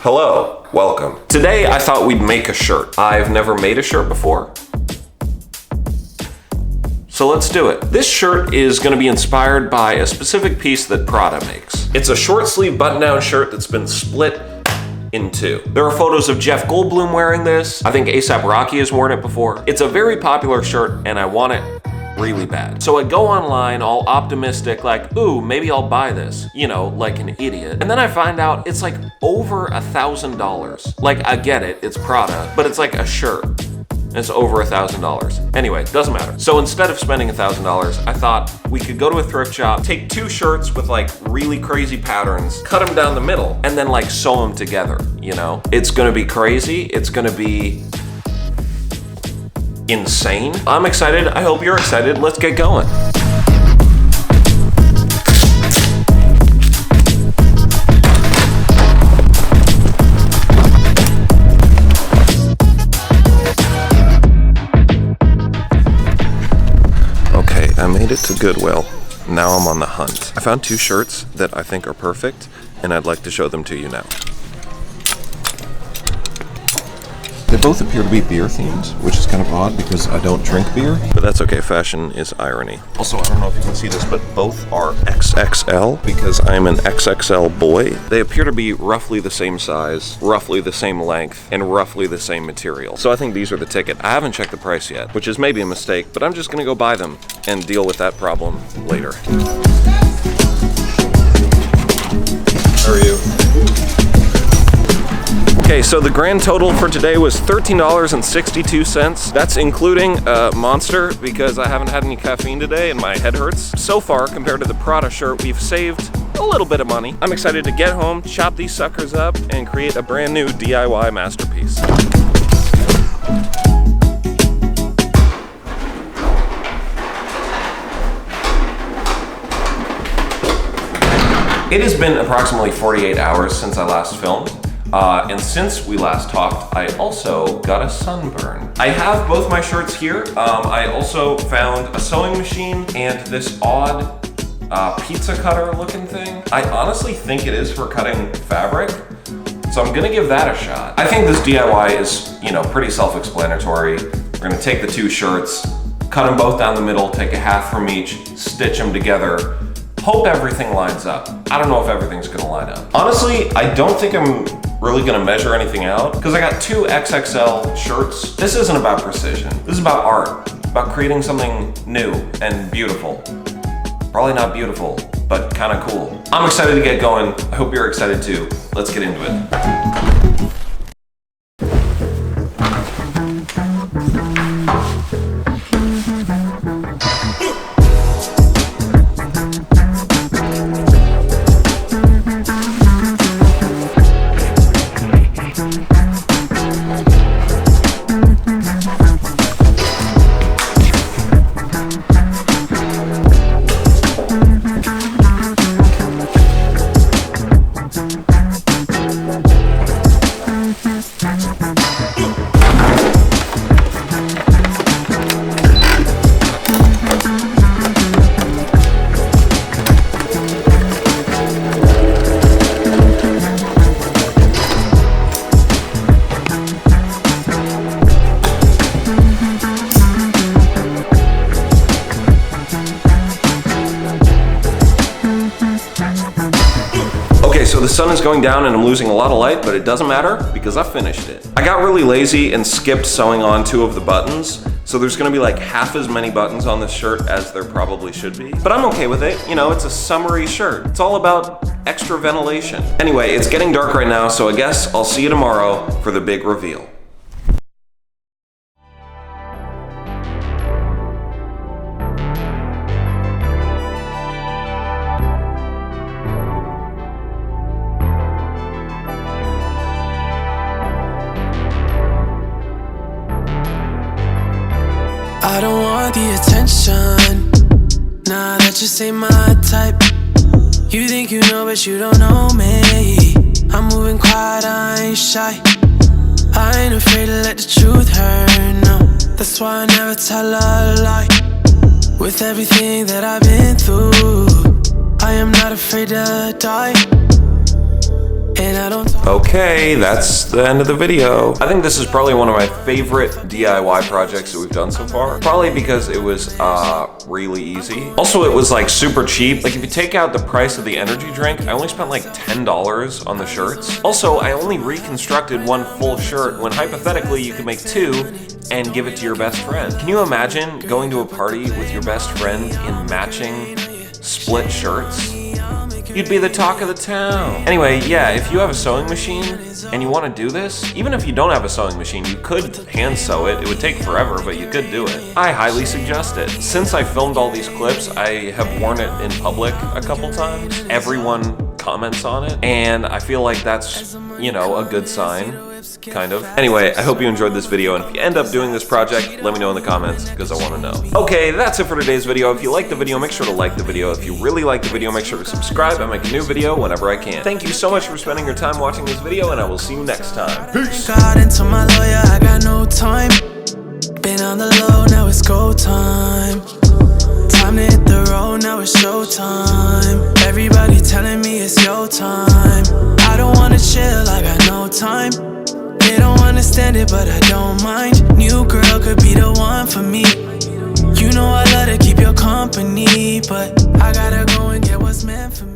Hello, welcome. Today I thought we'd make a shirt. I've never made a shirt before, so let's do it. This shirt is gonna be inspired by a specific piece that Prada makes. It's a short sleeve button-down shirt that's been split in two. There are photos of Jeff Goldblum wearing this. I think A$AP Rocky has worn it before. It's a very popular shirt and I want it really bad. So I go online all optimistic, like, ooh, maybe I'll buy this, you know, like an idiot. And then I find out it's like over $1,000. Like, I get it, it's Prada, but it's like a shirt. It's over $1,000. Anyway, doesn't matter. So instead of spending $1,000, I thought we could go to a thrift shop, take two shirts with like really crazy patterns, cut them down the middle, and then like sew them together, you know? It's gonna be crazy, it's gonna be insane. I'm excited, I hope you're excited, let's get going. Okay, I made it to Goodwill. Now I'm on the hunt. I found two shirts that I think are perfect, and I'd like to show them to you now. They both appear to be beer themed, which is kind of odd because I don't drink beer. But that's okay, fashion is irony. Also, I don't know if you can see this, but both are XXL because I'm an XXL boy. They appear to be roughly the same size, roughly the same length, and roughly the same material. So I think these are the ticket. I haven't checked the price yet, which is maybe a mistake, but I'm just gonna go buy them and deal with that problem later. How are you? Okay, so the grand total for today was $13.62. That's including Monster because I haven't had any caffeine today and my head hurts. So far, compared to the Prada shirt, we've saved a little bit of money. I'm excited to get home, chop these suckers up, and create a brand new DIY masterpiece. It has been approximately 48 hours since I last filmed. And since we last talked, I also got a sunburn. I have both my shirts here. I also found a sewing machine and this odd pizza cutter looking thing. I honestly think it is for cutting fabric, so I'm gonna give that a shot. I think this DIY is, you know, pretty self-explanatory. We're gonna take the two shirts, cut them both down the middle, take a half from each, stitch them together, hope everything lines up. I don't know if everything's gonna line up. Honestly, I don't think I'm really gonna measure anything out because I got two XXL shirts. This isn't about precision. This is about art, about creating something new and beautiful. Probably not beautiful, but kind of cool. I'm excited to get going. I hope you're excited too. Let's get into it. So the sun is going down and I'm losing a lot of light, but it doesn't matter because I finished it. I got really lazy and skipped sewing on two of the buttons, so there's gonna be like half as many buttons on this shirt as there probably should be. But I'm okay with it, you know, it's a summery shirt. It's all about extra ventilation. Anyway, it's getting dark right now, so I guess I'll see you tomorrow for the big reveal. I don't want the attention. Nah, that just ain't my type. You think you know, but you don't know me. I'm moving quiet, I ain't shy. I ain't afraid to let the truth hurt, no. That's why I never tell a lie. With everything that I've been through, I am not afraid to die. And I don't talk. Okay, that's the end of the video. I think this is probably one of my favorite DIY projects that we've done so far. Probably because it was really easy. Also, it was like super cheap. Like if you take out the price of the energy drink, I only spent like $10 on the shirts. Also, I only reconstructed one full shirt when hypothetically you could make two and give it to your best friend. Can you imagine going to a party with your best friend in matching split shirts? You'd be the talk of the town. Anyway, yeah, if you have a sewing machine and you want to do this, even if you don't have a sewing machine, you could hand sew it. It would take forever, but you could do it. I highly suggest it. Since I filmed all these clips, I have worn it in public a couple times. Everyone comments on it, and I feel like that's, you know, a good sign. Kind of. Anyway, I hope you enjoyed this video, and if you end up doing this project, let me know in the comments, because I want to know. Okay, that's it for today's video. If you liked the video, make sure to like the video. If you really like the video, make sure to subscribe. I make a new video whenever I can. Thank you so much for spending your time watching this video, and I will see you next time. Peace! Got into my lawyer, I got no time. Been on the low, now it's go time. Time to hit the road, now it's showtime. Everybody telling me it's your time. I don't wanna chill, I got no time. They don't understand it, but I don't mind. New girl could be the one for me. You know I love to keep your company, but I gotta go and get what's meant for me.